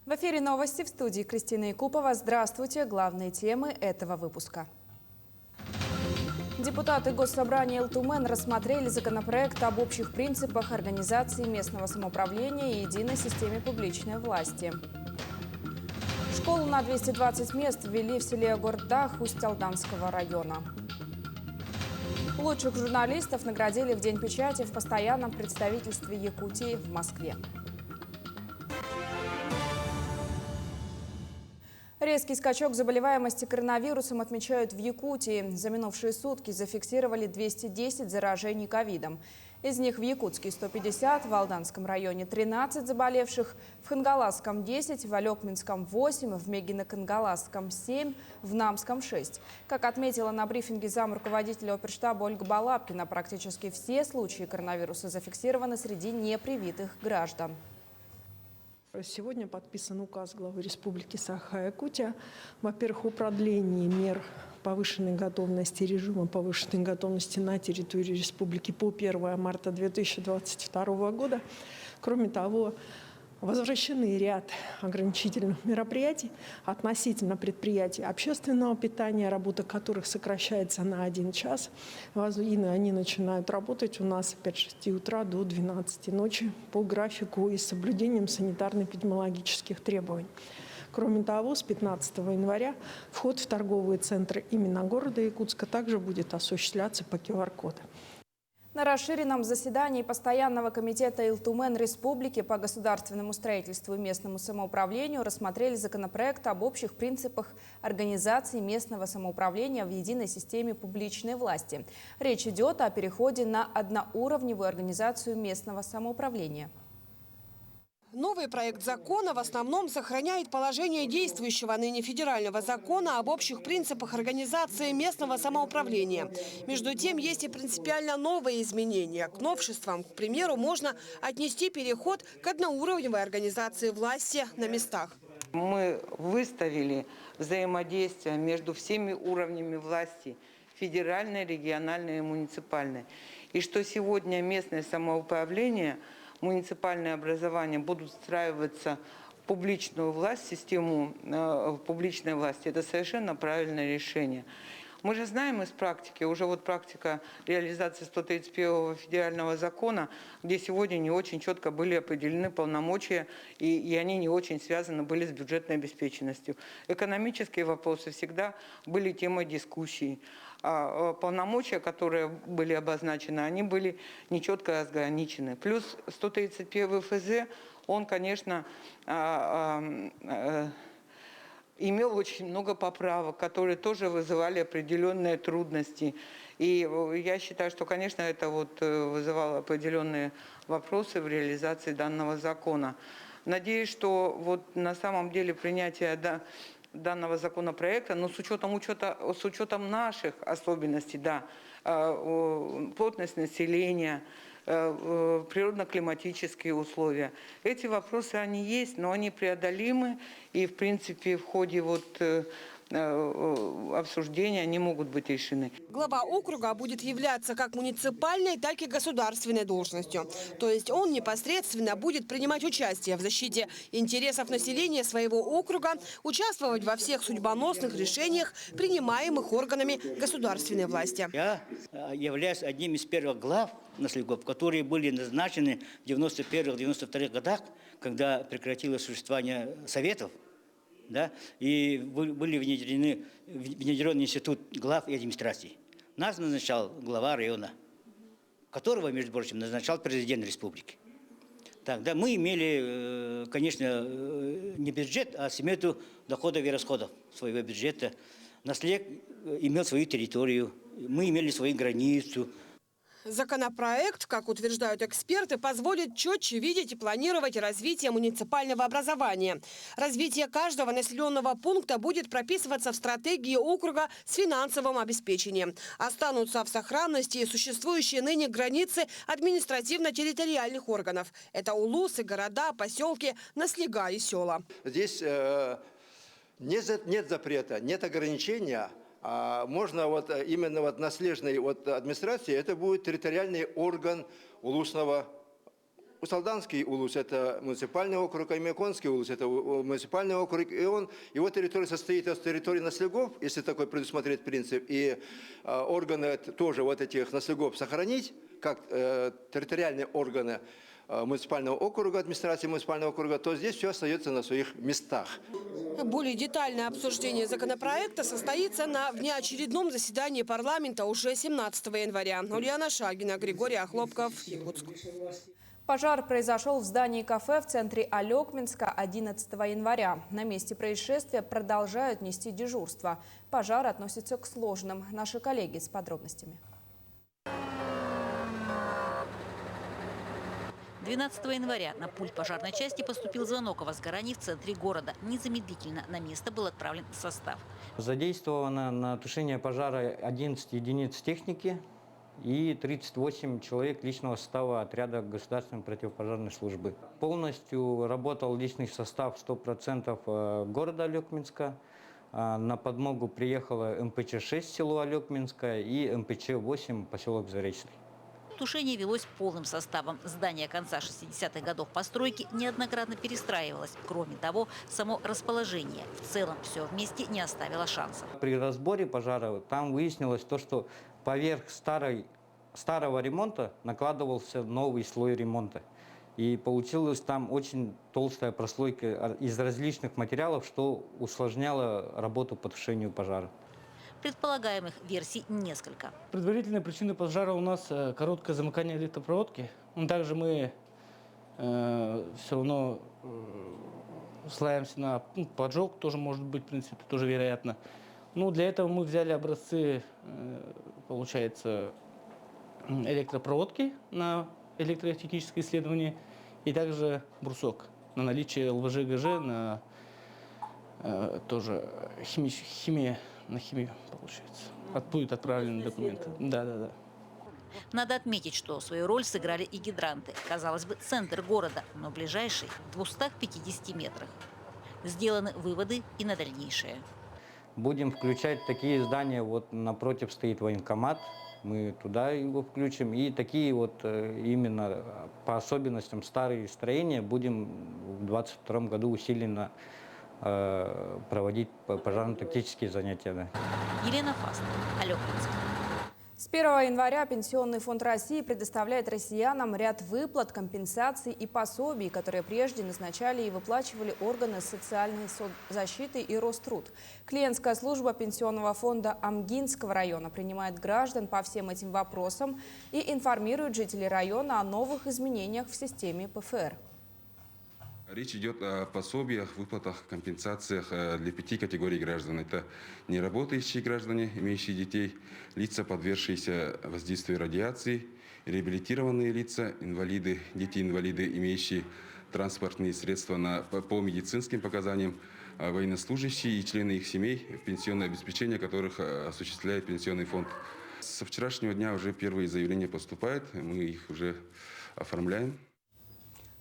В эфире новости, в студии Кристина Якупова. Здравствуйте. Главные темы этого выпуска. Депутаты Госсобрания Элтумен рассмотрели законопроект об общих принципах организации местного самоуправления и единой системе публичной власти. Школу на 220 мест ввели в селе Гордах Усть-Алданского района. Лучших журналистов наградили в День печати в постоянном представительстве Якутии в Москве. Резкий скачок заболеваемости коронавирусом отмечают в Якутии. За минувшие сутки зафиксировали 210 заражений ковидом. Из них в Якутске 150, в Алданском районе 13 заболевших, в Хангаласском 10, в Алекминском 8, в Мегино-Кангаласском 7, в Намском 6. Как отметила на брифинге замруководителя оперштаба Ольга Балабкина, практически все случаи коронавируса зафиксированы среди непривитых граждан. Сегодня подписан указ главы Республики Саха-Якутия, во-первых, о продлении мер повышенной готовности, режима повышенной готовности на территории республики по 1 марта 2022 года. Кроме того, возвращены ряд ограничительных мероприятий относительно предприятий общественного питания, работа которых сокращается на 1 час. И они начинают работать у нас с 6 утра до 12 ночи по графику и с соблюдением санитарно-эпидемиологических требований. Кроме того, с 15 января вход в торговые центры именно города Якутска также будет осуществляться по QR-коду. На расширенном заседании Постоянного комитета Элтумен Республики по государственному строительству и местному самоуправлению рассмотрели законопроект об общих принципах организации местного самоуправления в единой системе публичной власти. Речь идет о переходе на одноуровневую организацию местного самоуправления. Новый проект закона в основном сохраняет положение действующего ныне федерального закона об общих принципах организации местного самоуправления. Между тем, есть и принципиально новые изменения. К новшествам, к примеру, можно отнести переход к одноуровневой организации власти на местах. Мы выставили взаимодействие между всеми уровнями власти – федеральной, региональной и муниципальной. И что сегодня местное самоуправление – муниципальные образования будут встраиваться в публичную власть, систему публичной власти. Это совершенно правильное решение. Мы же знаем из практики, уже вот практика реализации 131-го федерального закона, где сегодня не очень четко были определены полномочия, и они не очень связаны были с бюджетной обеспеченностью. Экономические вопросы всегда были темой дискуссий. А полномочия, которые были обозначены, они были нечетко разграничены. Плюс 131 ФЗ, он, конечно, имел очень много поправок, которые тоже вызывали определенные трудности. И я считаю, что, конечно, это вот вызывало определенные вопросы в реализации данного закона. Надеюсь, что вот на самом деле принятие данного законопроекта, но с учетом наших особенностей, да, плотность населения, природно-климатические условия. Эти вопросы, они есть, но они преодолимы, и, в принципе, в ходе обсуждения они могут быть решены. Глава округа будет являться как муниципальной, так и государственной должностью. То есть он непосредственно будет принимать участие в защите интересов населения своего округа, участвовать во всех судьбоносных решениях, принимаемых органами государственной власти. Я являюсь одним из первых глав наследников, которые были назначены в 91-92 годах, когда прекратилось существование советов. Да, и были внедрен институт глав и администрации. Нас назначал глава района, которого, между прочим, назначал президент республики. Так, да, мы имели, конечно, не бюджет, а смету доходов и расходов своего бюджета. Наследник имел свою территорию, мы имели свою границу. Законопроект, как утверждают эксперты, позволит четче видеть и планировать развитие муниципального образования. Развитие каждого населенного пункта будет прописываться в стратегии округа с финансовым обеспечением. Останутся в сохранности существующие ныне границы административно-территориальных органов. Это улусы, города, поселки, наслега и села. Здесь нет запрета, нет ограничения А можно вот именно вот наследной вот администрации, это будет территориальный орган Улусного. Усалданский улус – это муниципальный округ, а Имяконский улус – это муниципальный округ. И его территория состоит из территории наследников, если такой предусмотреть принцип, и органы тоже вот этих наследников сохранить, как территориальные органы муниципального округа, администрации муниципального округа, то здесь все остается на своих местах. Более детальное обсуждение законопроекта состоится на внеочередном заседании парламента уже 17 января. Ульяна Шагина, Григорий Охлопков, Якутск. Пожар произошел в здании кафе в центре Алекминска 11 января. На месте происшествия продолжают нести дежурство. Пожар относится к сложным. Наши коллеги с подробностями. 12 января на пульт пожарной части поступил звонок о возгорании в центре города. Незамедлительно на место был отправлен состав. Задействовано на тушение пожара 11 единиц техники и 38 человек личного состава отряда государственной противопожарной службы. Полностью работал личный состав 100% города Алекминска. На подмогу приехала МПЧ-6 село Алекминска и МПЧ-8 поселок Заречный. Тушение велось полным составом. Здание конца 60-х годов постройки неоднократно перестраивалось. Кроме того, само расположение в целом все вместе не оставило шансов. При разборе пожара там выяснилось то, что поверх старого ремонта накладывался новый слой ремонта. И получилась там очень толстая прослойка из различных материалов, что усложняло работу по тушению пожара. Предполагаемых версий несколько. Предварительная причина пожара у нас короткое замыкание электропроводки. Также мы все равно ссылаемся на поджог, тоже может быть, в принципе, тоже вероятно. Ну, для этого мы взяли образцы, получается, электропроводки на электротехническое исследование и также брусок на наличие ЛВЖ-ГЖ, на тоже химию, получается. Будет отправлены документы. Да. Надо отметить, что свою роль сыграли и гидранты. Казалось бы, центр города, но ближайший в 250 метрах. Сделаны выводы и на дальнейшее. Будем включать такие здания, вот напротив стоит военкомат, мы туда его включим. И такие вот именно по особенностям старые строения будем в 2022 году усиленно проводить пожарно-тактические занятия. Елена Фаст, Алекминск. С 1 января Пенсионный фонд России предоставляет россиянам ряд выплат, компенсаций и пособий, которые прежде назначали и выплачивали органы социальной защиты и Роструд. Клиентская служба Пенсионного фонда Амгинского района принимает граждан по всем этим вопросам и информирует жителей района о новых изменениях в системе ПФР. Речь идет о пособиях, выплатах, компенсациях для 5 категорий граждан. Это неработающие граждане, имеющие детей, лица, подвергшиеся воздействию радиации, реабилитированные лица, инвалиды, дети-инвалиды, имеющие транспортные средства по медицинским показаниям, военнослужащие и члены их семей, пенсионное обеспечение которых осуществляет Пенсионный фонд. Со вчерашнего дня уже первые заявления поступают, мы их уже оформляем.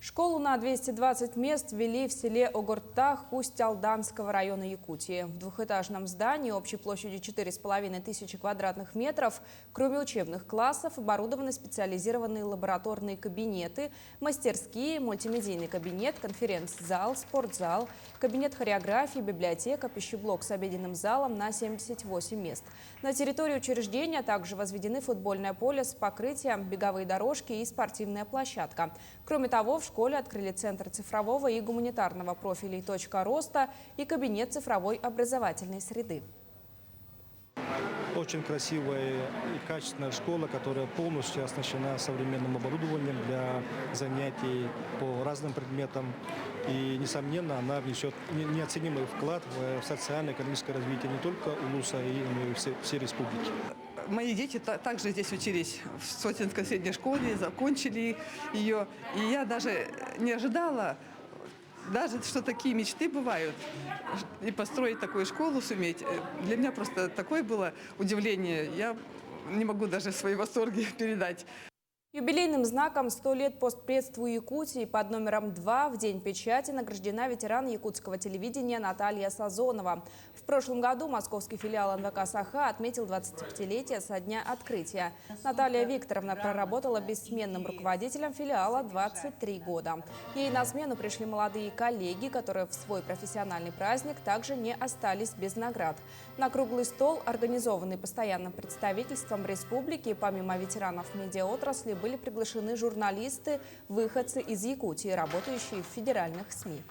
Школу на 220 мест ввели в селе Огуртах Усть-Алданского района Якутии. В двухэтажном здании общей площадью 4500 квадратных метров, кроме учебных классов, оборудованы специализированные лабораторные кабинеты, мастерские, мультимедийный кабинет, конференц-зал, спортзал, кабинет хореографии, библиотека, пищеблок с обеденным залом на 78 мест. На территории учреждения также возведены футбольное поле с покрытием, беговые дорожки и спортивная площадка. Кроме того, в школе открыли Центр цифрового и гуманитарного профилей «Точка роста» и кабинет цифровой образовательной среды. Очень красивая и качественная школа, которая полностью оснащена современным оборудованием для занятий по разным предметам. И, несомненно, она внесет неоценимый вклад в социально-экономическое развитие не только Улуса, но и всей республики. Мои дети также здесь учились в Сотинской средней школе, закончили ее. И я даже не ожидала, что такие мечты бывают. И построить такую школу суметь. Для меня просто такое было удивление. Я не могу даже свои восторги передать. Юбилейным знаком «100 лет постпредству Якутии» под номером 2 в День печати награждена ветеран якутского телевидения Наталья Сазонова. В прошлом году московский филиал НВК «Саха» отметил 25-летие со дня открытия. Наталья Викторовна проработала бессменным руководителем филиала 23 года. Ей на смену пришли молодые коллеги, которые в свой профессиональный праздник также не остались без наград. На круглый стол, организованный постоянным представительством республики, помимо ветеранов медиаотрасли, были приглашены журналисты, выходцы из Якутии, работающие в федеральных СМИ.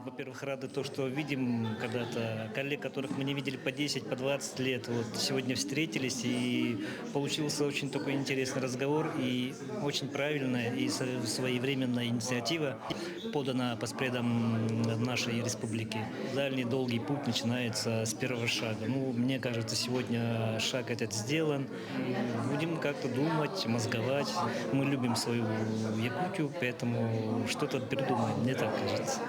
Во-первых, рады то, что видим когда-то коллег, которых мы не видели по 10, по 20 лет. Вот сегодня встретились, и получился очень такой интересный разговор, и очень правильная и своевременная инициатива подана постпредом нашей республики. Дальний долгий путь начинается с первого шага. Ну, мне кажется, сегодня шаг этот сделан. Будем как-то думать, мозговать. Мы любим свою Якутию, поэтому что-то придумаем, мне так кажется.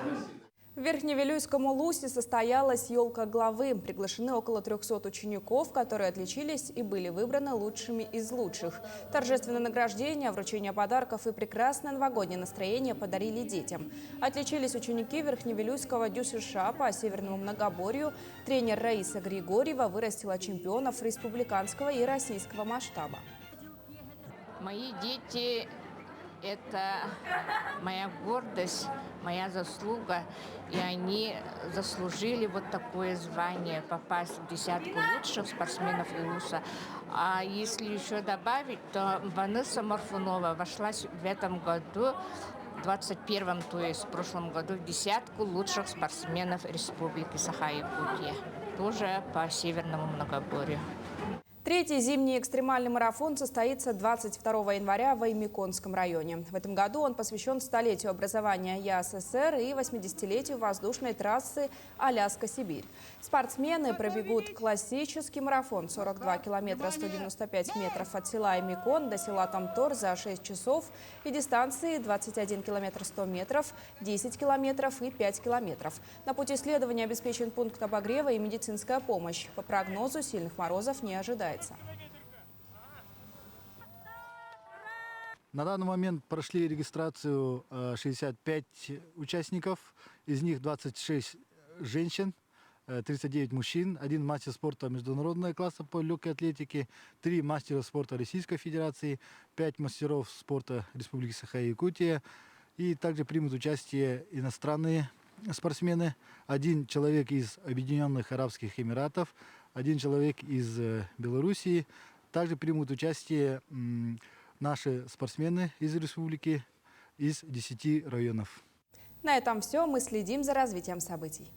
В Верхневилюйском улусе состоялась елка главы. Приглашены около 300 учеников, которые отличились и были выбраны лучшими из лучших. Торжественное награждение, вручение подарков и прекрасное новогоднее настроение подарили детям. Отличились ученики Верхневилюйского ДЮСШ по Северному многоборью. Тренер Раиса Григорьева вырастила чемпионов республиканского и российского масштаба. Мои дети – это моя гордость, моя заслуга, и они заслужили вот такое звание, попасть в десятку лучших спортсменов Улуса. А если еще добавить, то Ванесса Морфунова вошла в этом году, в 21-м, то есть в прошлом году, в десятку лучших спортсменов Республики Саха-Якутия, тоже по Северному многоборью. Третий зимний экстремальный марафон состоится 22 января в Аймиконском районе. В этом году он посвящен столетию образования ЯССР и 80-летию воздушной трассы Аляска-Сибирь. Спортсмены пробегут классический марафон 42 километра 195 метров от села Аймикон до села Тамтор за 6 часов и дистанции 21 километр 100 метров, 10 километров и 5 километров. На пути следования обеспечен пункт обогрева и медицинская помощь. По прогнозу сильных морозов не ожидается. На данный момент прошли регистрацию 65 участников, из них 26 женщин, 39 мужчин, 1 мастер спорта международного класса по легкой атлетике, 3 мастера спорта Российской Федерации, 5 мастеров спорта Республики Саха-Якутия. И также примут участие иностранные спортсмены, 1 человек из Объединенных Арабских Эмиратов, 1 человек из Белоруссии. Также примут участие наши спортсмены из республики, из 10 районов. На этом все. Мы следим за развитием событий.